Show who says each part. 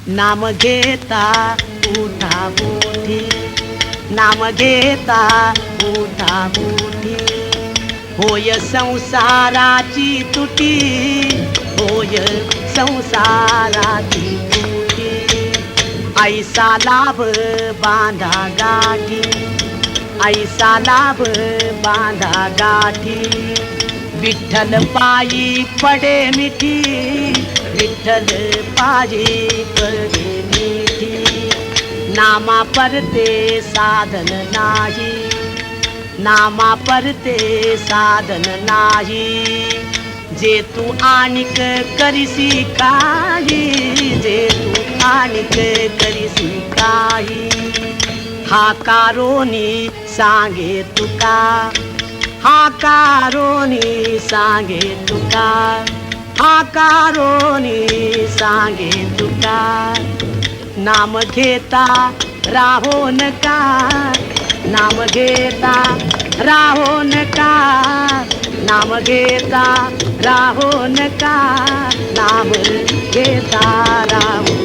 Speaker 1: नाम घेता उठा मोठी, नाम घेता उठा मोठी. होय संसाराची तुटी, होय संसाराची तुटी. ऐसा लाभ बांधा गाठी, ऐसा लाभ बांधा गाठी. विठ्ठल पायी पडे मिठी, विठ्ठल पायी पडे मिठी. नामा परते साधन नाही, नामा परते साधन नाही. जे तू आणिक करीसी काही, जे तू आणिक करीसी काही. हा कारोनी सांगे तुका, हा कारोनी सांगे तुका, हा कारोनी सांगे तुका. नाम घेता राहो नका, नाम घेता राहो नका, नाम घेता राहो नका, नाम घेता राहो